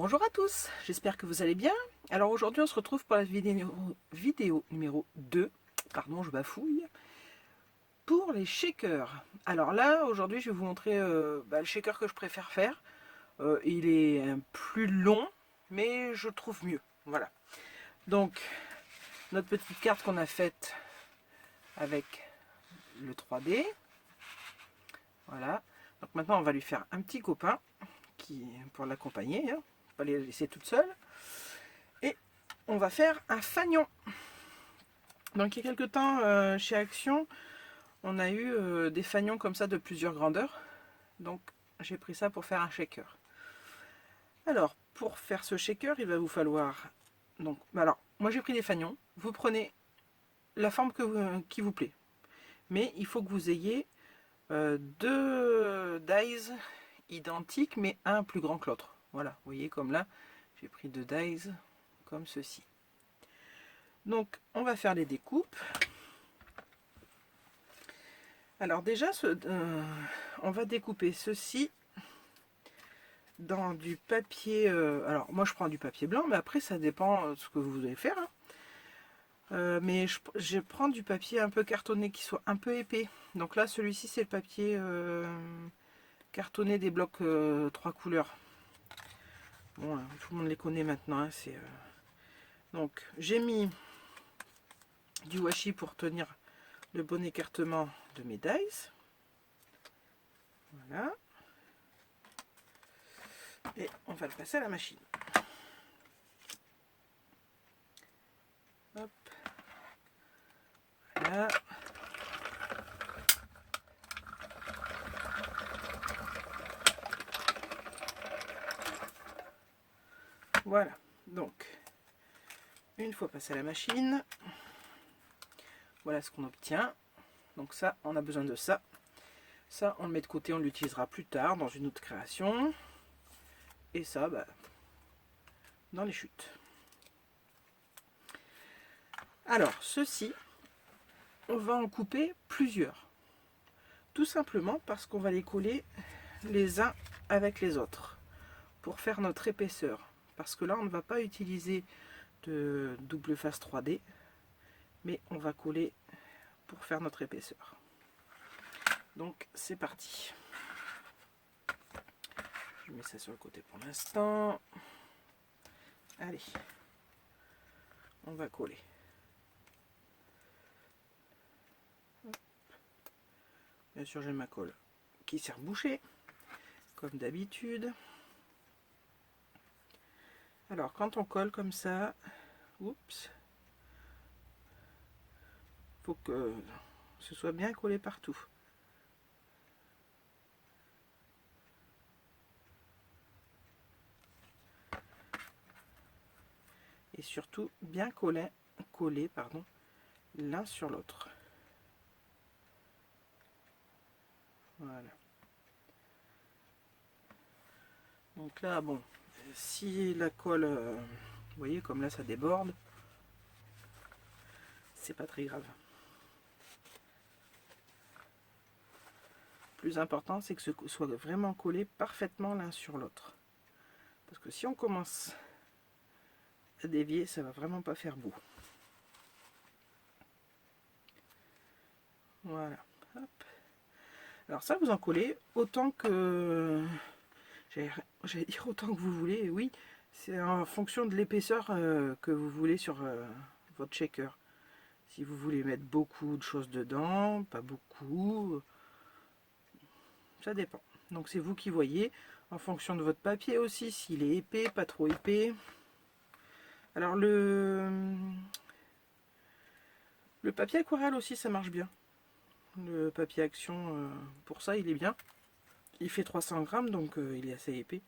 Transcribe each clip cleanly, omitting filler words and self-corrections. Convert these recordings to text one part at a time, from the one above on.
Bonjour à tous, j'espère que vous allez bien. Alors aujourd'hui on se retrouve pour la vidéo numéro 2, pardon je bafouille, pour les shakers. Alors là aujourd'hui je vais vous montrer le shaker que je préfère faire. Il est plus long mais je trouve mieux. Voilà. Donc notre petite carte qu'on a faite avec le 3D. Voilà. Donc maintenant on va lui faire un petit copain pour l'accompagner. Hein. Pas les laisser toute seule. Et on va faire un fanion. Donc il y a quelques temps chez Action, on a eu des fanions comme ça de plusieurs grandeurs. Donc j'ai pris ça pour faire un shaker. Alors pour faire ce shaker, il va vous falloir... Donc, alors moi j'ai pris des fanions. Vous prenez la forme qui vous plaît. Mais il faut que vous ayez deux dies identiques, mais un plus grand que l'autre. Voilà, vous voyez comme là, j'ai pris deux dies comme ceci. Donc on va faire les découpes. Alors déjà, on va découper ceci dans du papier... alors moi je prends du papier blanc, mais après ça dépend de ce que vous allez faire. Hein. Mais je prends du papier un peu cartonné qui soit un peu épais. Donc là celui-ci c'est le papier cartonné des blocs 3 couleurs. Bon, tout le monde les connaît maintenant. Hein, donc j'ai mis du washi pour tenir le bon écartement de mes dies. Voilà. Et on va le passer à la machine. Hop. Voilà. Voilà. Donc, une fois passé à la machine, voilà ce qu'on obtient. Donc ça, on a besoin de ça. Ça, on le met de côté, on l'utilisera plus tard dans une autre création. Et ça, dans les chutes. Alors, ceci, on va en couper plusieurs. Tout simplement parce qu'on va les coller les uns avec les autres pour faire notre épaisseur. Parce que là, on ne va pas utiliser de double face 3D, mais on va coller pour faire notre épaisseur. Donc, c'est parti. Je mets ça sur le côté pour l'instant. Allez, on va coller. Bien sûr, j'ai ma colle qui sert bouchée, comme d'habitude. Alors, quand on colle comme ça, oups, faut que ce soit bien collé partout. Et surtout bien coller l'un sur l'autre. Voilà. Donc là, bon, si la colle, vous voyez, comme là ça déborde, c'est pas très grave. Le plus important, c'est que ce soit vraiment collé parfaitement l'un sur l'autre. Parce que si on commence à dévier, ça va vraiment pas faire beau. Voilà. Hop. Alors ça, vous en collez autant que... J'allais dire autant que vous voulez, oui. C'est en fonction de l'épaisseur que vous voulez sur votre shaker. Si vous voulez mettre beaucoup de choses dedans, pas beaucoup, ça dépend. Donc c'est vous qui voyez, en fonction de votre papier aussi, s'il est épais, pas trop épais. Alors le papier aquarelle aussi, ça marche bien. Le papier Action, pour ça, il est bien. Il fait 300 grammes, donc il est assez épais.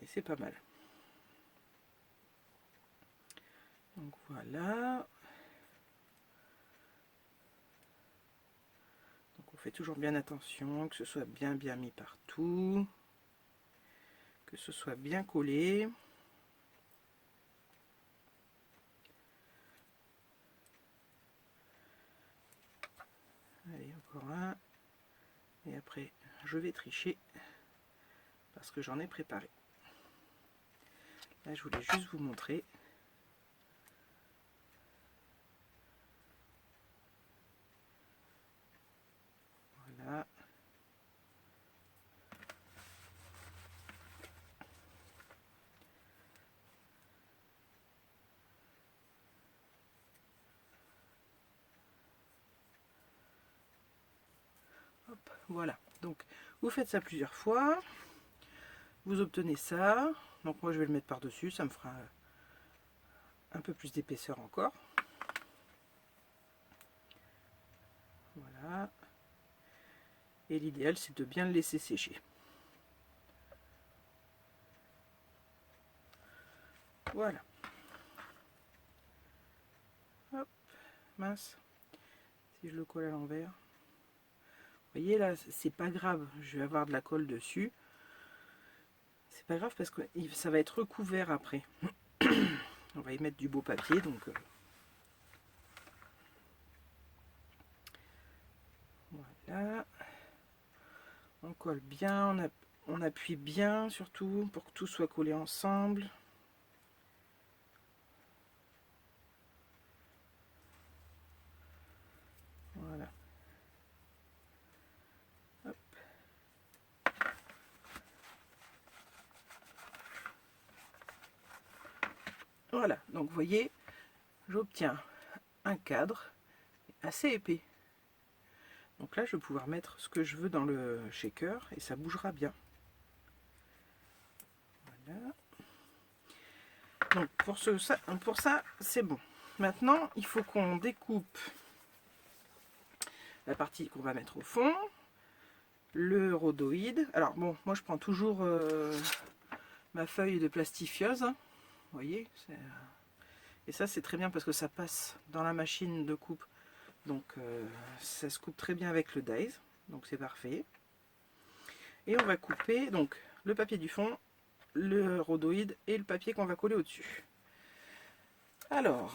Et c'est pas mal. Donc voilà. Donc on fait toujours bien attention, que ce soit bien mis partout. Que ce soit bien collé. Allez, encore un. Et après, je vais tricher parce que j'en ai préparé. Là, je voulais juste vous montrer. Voilà. Hop, voilà. Donc, vous faites ça plusieurs fois. Vous obtenez ça. Donc, moi, je vais le mettre par-dessus. Ça me fera un peu plus d'épaisseur encore. Voilà. Et l'idéal, c'est de bien le laisser sécher. Voilà. Hop, mince. Si je le colle à l'envers. Vous voyez là, c'est pas grave. Je vais avoir de la colle dessus. C'est pas grave parce que ça va être recouvert après. On va y mettre du beau papier, donc voilà. On colle bien, on appuie bien surtout pour que tout soit collé ensemble. Voilà. Hop. Voilà, donc vous voyez, j'obtiens un cadre assez épais. Donc là, je vais pouvoir mettre ce que je veux dans le shaker et ça bougera bien. Voilà. Donc pour ça, c'est bon. Maintenant, il faut qu'on découpe la partie qu'on va mettre au fond, le rhodoïde. Alors bon, moi je prends toujours ma feuille de plastifiose. Vous voyez, et ça c'est très bien parce que ça passe dans la machine de coupe. Donc ça se coupe très bien avec le dies. Donc c'est parfait. Et on va couper donc le papier du fond, le rhodoïde et le papier qu'on va coller au-dessus. Alors,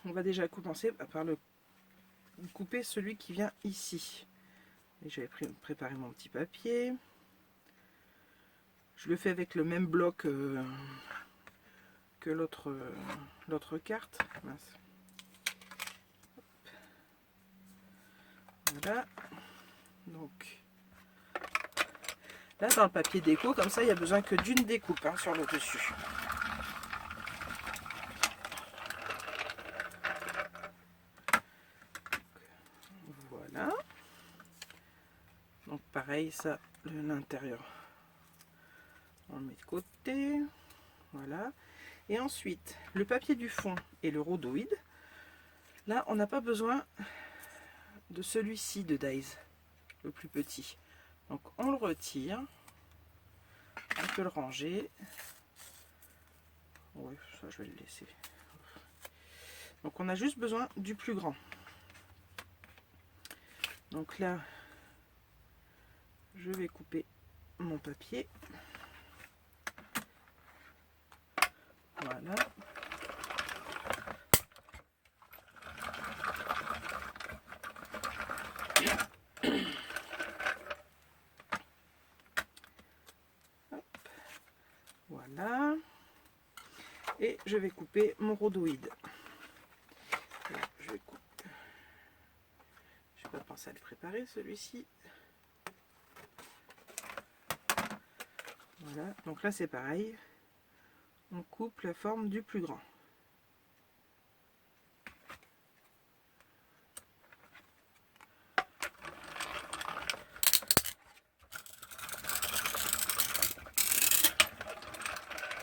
on va déjà commencer par le couper celui qui vient ici. Et j'avais préparé mon petit papier. Je le fais avec le même bloc que l'autre carte. Mince. Voilà. Donc là, dans le papier déco, comme ça, il n'y a besoin que d'une découpe hein, sur le dessus. Voilà. Donc pareil, ça, l'intérieur, on le met de côté. Voilà. Et ensuite, le papier du fond et le rhodoïde. Là, on n'a pas besoin de celui-ci de dies, le plus petit. Donc on le retire. On peut le ranger. Oui, ça je vais le laisser. Donc on a juste besoin du plus grand. Donc là, je vais couper mon papier. Voilà. Hop. Voilà. Et je vais couper mon rhodoïde. Je vais couper. Je n'ai pas pensé à le préparer celui-ci. Voilà. Donc là c'est pareil. On coupe la forme du plus grand.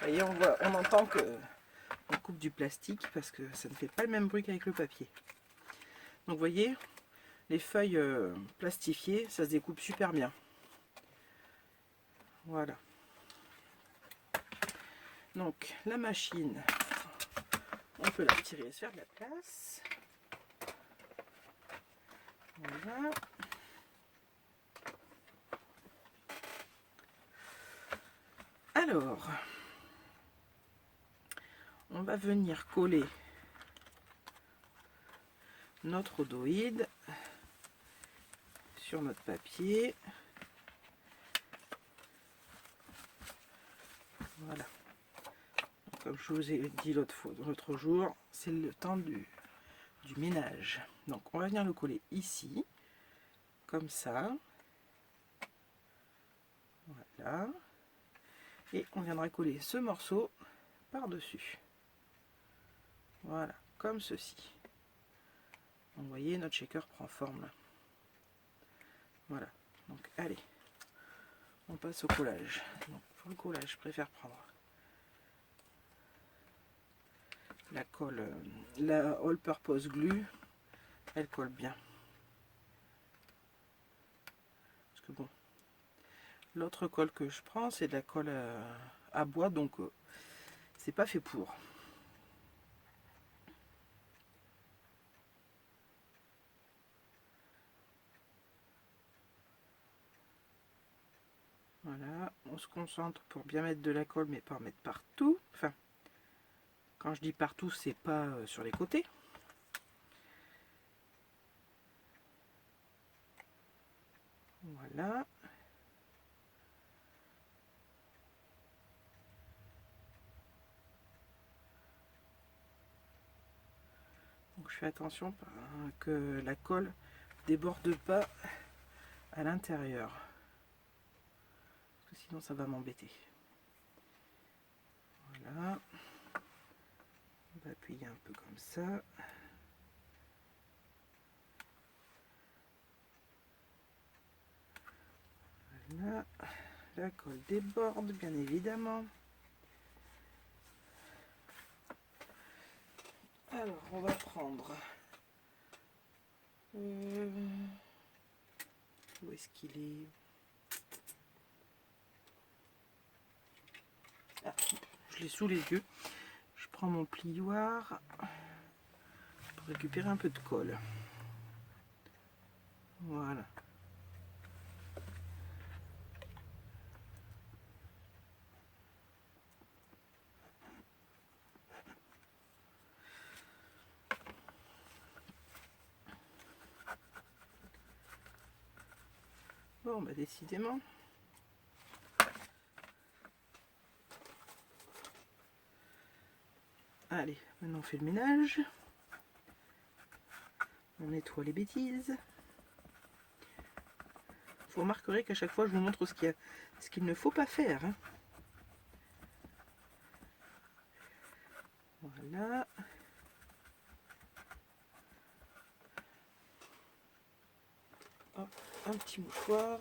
Vous voyez, on entend que on coupe du plastique parce que ça ne fait pas le même bruit qu'avec le papier. Donc vous voyez, les feuilles plastifiées, ça se découpe super bien. Voilà. Donc la machine, on peut la retirer et se faire de la place. Voilà. Alors, on va venir coller notre rhodoïde sur notre papier. Voilà. comme je vous ai dit l'autre jour, c'est le temps du ménage. Donc on va venir le coller ici, comme ça. Voilà. Et on viendra coller ce morceau par-dessus. Voilà, comme ceci. Donc, vous voyez, notre shaker prend forme là. Voilà. Donc allez, on passe au collage. Donc, pour le collage, je préfère prendre la colle, la All Purpose Glue. Elle colle bien. Parce que bon, l'autre colle que je prends, c'est de la colle à bois, donc c'est pas fait pour. Voilà, on se concentre pour bien mettre de la colle, mais pas en mettre partout. Enfin, quand je dis partout, c'est pas sur les côtés. Voilà. Donc je fais attention que la colle déborde pas à l'intérieur. Parce que sinon ça va m'embêter. Voilà. On va appuyer un peu comme ça. Voilà. La colle déborde bien évidemment. Alors on va prendre... où est-ce qu'il est? Ah, je l'ai sous les yeux. Je prends mon plioir pour récupérer un peu de colle. Voilà. Bon, bah décidément. Allez, maintenant on fait le ménage. On nettoie les bêtises. Vous remarquerez qu'à chaque fois je vous montre ce qu'il ne faut pas faire. Hein. Voilà. Hop, un petit mouchoir.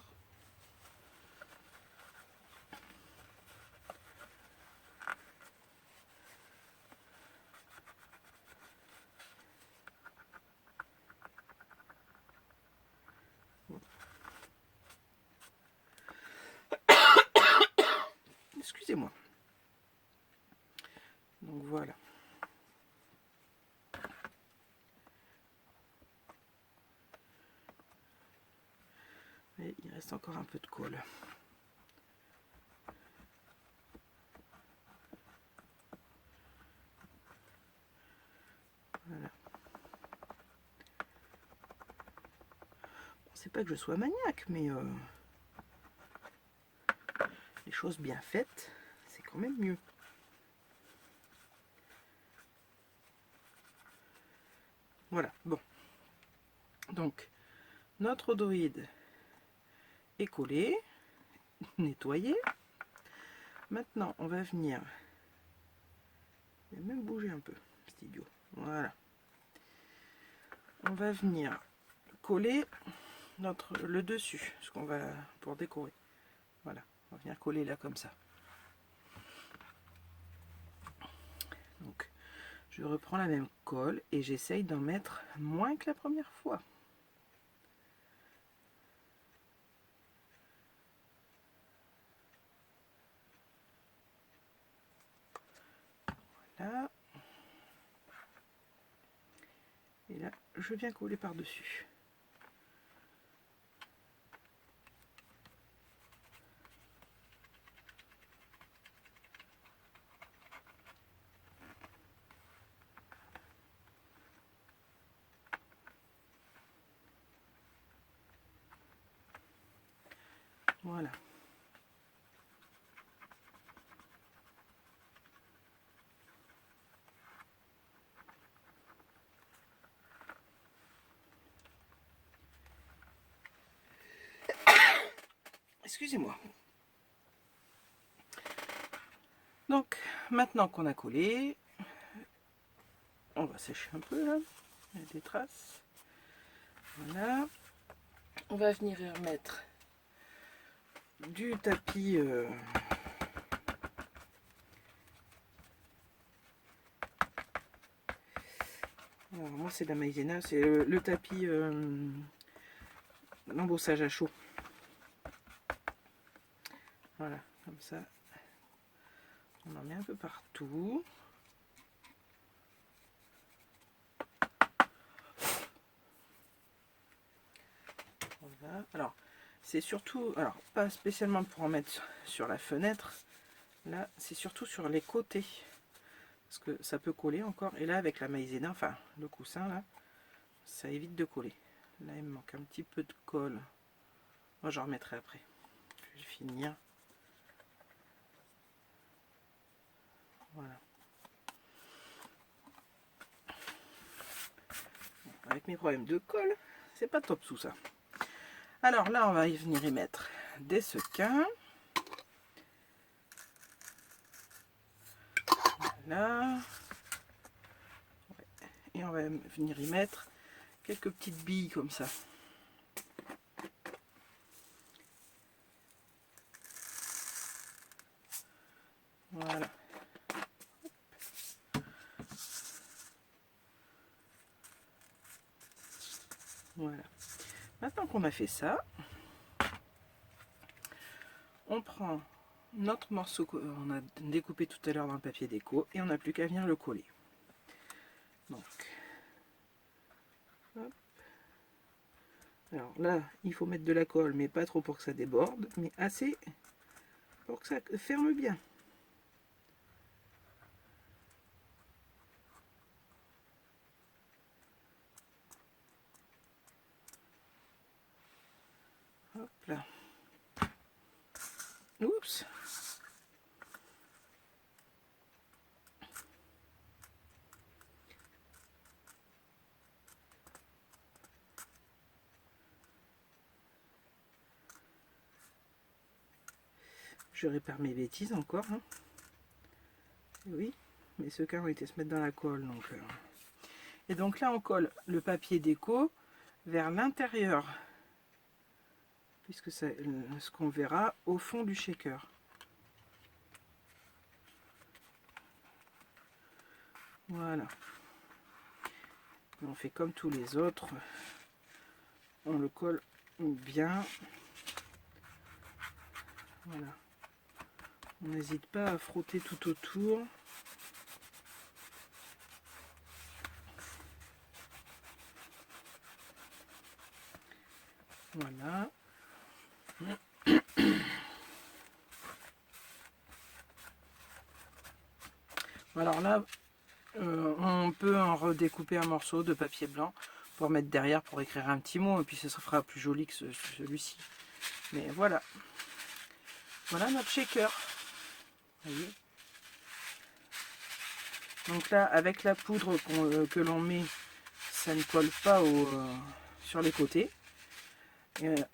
Excusez-moi. Donc voilà. Et il reste encore un peu de colle. Voilà. Bon, c'est pas que je sois maniaque, mais les choses bien faites, c'est quand même mieux. Voilà, bon. Donc, notre odoïde est collé, nettoyé. Maintenant, on va venir... Je vais même bouger un peu, c'est idiot. Voilà. On va venir coller le dessus, ce qu'on va pour décorer. Voilà, on va venir coller là comme ça. Donc, je reprends la même colle et j'essaye d'en mettre moins que la première fois. Là. Et là, je viens coller par-dessus. Voilà. excusez-moi. Donc, maintenant qu'on a collé, on va sécher un peu là. Il y a des traces. Voilà. On va venir y remettre du tapis. Alors, moi, c'est de la maïzena. C'est le tapis l'embossage à chaud. Voilà, comme ça. On en met un peu partout. Voilà. Alors, c'est surtout, alors pas spécialement pour en mettre sur la fenêtre. Là, c'est surtout sur les côtés. Parce que ça peut coller encore. Et là, avec la maïzena, enfin, le coussin, là, ça évite de coller. Là, il me manque un petit peu de colle. Moi, j'en remettrai après. Je vais finir. Voilà. Avec mes problèmes de colle, c'est pas top sous ça. Alors là, on va y venir y mettre des sequins. Voilà. Et on va venir y mettre quelques petites billes comme ça. Voilà. Voilà. Maintenant qu'on a fait ça, on prend notre morceau qu'on a découpé tout à l'heure dans le papier déco et on n'a plus qu'à venir le coller. Donc, hop. Alors là, il faut mettre de la colle, mais pas trop pour que ça déborde, mais assez pour que ça ferme bien. Hop là. Oups. Je répare mes bêtises encore. Hein. Oui, mes sequins ont été se mettre dans la colle. Donc, Et donc là, on colle le papier déco vers l'intérieur. Puisque c'est ce qu'on verra au fond du shaker. Voilà. On fait comme tous les autres. On le colle bien. Voilà. On n'hésite pas à frotter tout autour. Voilà. Alors là, on peut en redécouper un morceau de papier blanc pour mettre derrière pour écrire un petit mot et puis ça sera plus joli que celui-ci. Mais voilà. Voilà notre shaker. Voyez. Donc là, avec la poudre que l'on met, ça ne colle pas sur les côtés.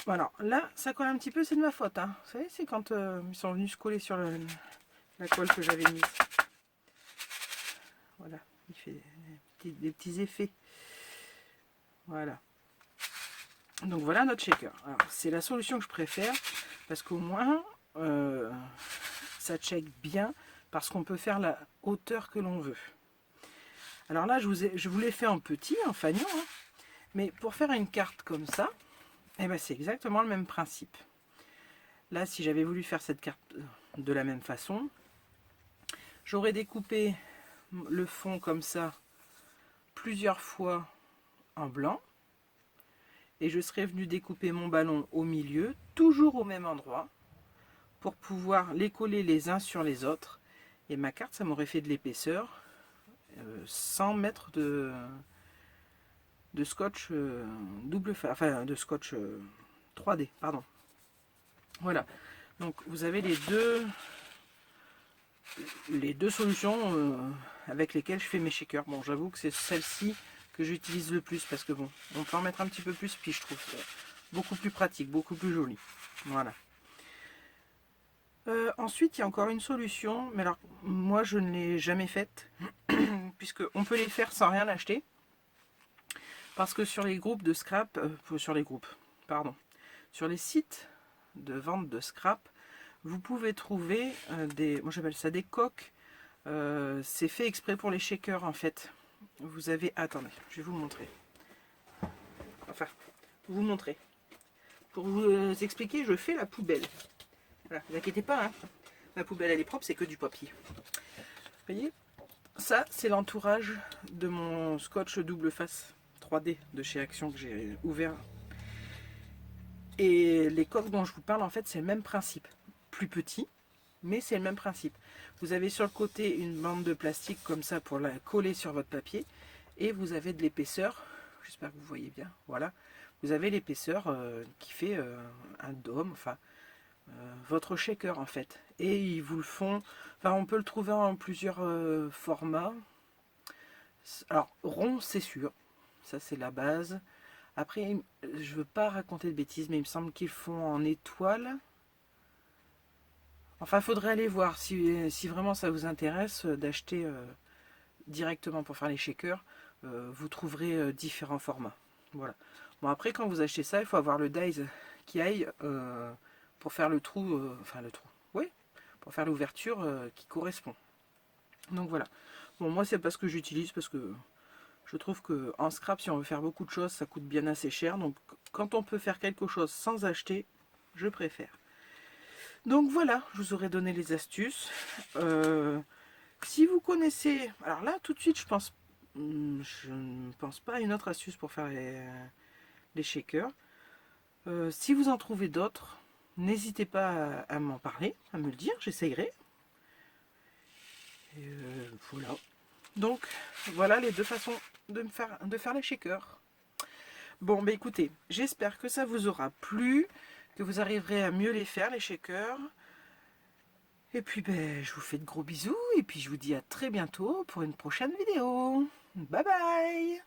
Voilà, là, ça colle un petit peu, c'est de ma faute. Hein. Vous savez, c'est quand ils sont venus se coller sur la colle que j'avais mise. Voilà, il fait des petits effets. Voilà. Donc voilà notre shaker. C'est la solution que je préfère parce qu'au moins ça check bien parce qu'on peut faire la hauteur que l'on veut. Alors là, je vous l'ai fait en petit, en fanion, hein, mais pour faire une carte comme ça, eh ben, c'est exactement le même principe. Là, si j'avais voulu faire cette carte de la même façon, j'aurais découpé le fond comme ça plusieurs fois en blanc et je serais venu découper mon ballon au milieu, toujours au même endroit, pour pouvoir les coller les uns sur les autres. Et ma carte, ça m'aurait fait de l'épaisseur sans mettre de scotch enfin de scotch 3D, pardon. Voilà, donc vous avez les deux solutions avec lesquelles je fais mes shakers. Bon, j'avoue que c'est celle-ci que j'utilise le plus parce que bon, on peut en mettre un petit peu plus, puis je trouve beaucoup plus pratique, beaucoup plus joli. Voilà. Ensuite, il y a encore une solution, mais alors moi je ne l'ai jamais faite, puisque on peut les faire sans rien acheter. Parce que sur les groupes de scrap, sur les groupes, pardon, sur les sites de vente de scrap, vous pouvez trouver des, moi j'appelle ça des coques. C'est fait exprès pour les shakers en fait. Vous avez, attendez, je vais vous montrer. Enfin, vous montrer. Pour vous expliquer, je fais la poubelle. Voilà, ne vous inquiétez pas, hein. Ma poubelle elle est propre, c'est que du papier. Vous voyez, ça c'est l'entourage de mon scotch double face 3D de chez Action que j'ai ouvert. Et les coques dont je vous parle, en fait, c'est le même principe. Plus petit, mais c'est le même principe. Vous avez sur le côté une bande de plastique comme ça pour la coller sur votre papier. Et vous avez de l'épaisseur. J'espère que vous voyez bien. Voilà. Vous avez l'épaisseur qui fait un dôme. Enfin, votre shaker en fait. Et ils vous le font. Enfin, on peut le trouver en plusieurs formats. Alors, rond, c'est sûr. Ça, c'est la base. Après, je veux pas raconter de bêtises, mais il me semble qu'ils font en étoile. Enfin, il faudrait aller voir si vraiment ça vous intéresse d'acheter directement pour faire les shakers. Vous trouverez différents formats. Voilà. Bon, après, quand vous achetez ça, il faut avoir le dies qui aille pour faire le trou. Enfin, le trou. Oui, pour faire l'ouverture qui correspond. Donc voilà. Bon, moi, c'est pas ce que j'utilise parce que je trouve que en scrap, si on veut faire beaucoup de choses, ça coûte bien assez cher. Donc quand on peut faire quelque chose sans acheter, je préfère. Donc voilà, je vous aurais donné les astuces. Si vous connaissez... Alors là, tout de suite, je ne pense pas à une autre astuce pour faire les shakers. Si vous en trouvez d'autres, n'hésitez pas à m'en parler, à me le dire, j'essayerai. Voilà. Donc, voilà les deux façons de faire les shakers. Bon, bah écoutez, j'espère que ça vous aura plu, que vous arriverez à mieux les faire, les shakers. Et puis, ben, je vous fais de gros bisous, et puis je vous dis à très bientôt pour une prochaine vidéo. Bye bye!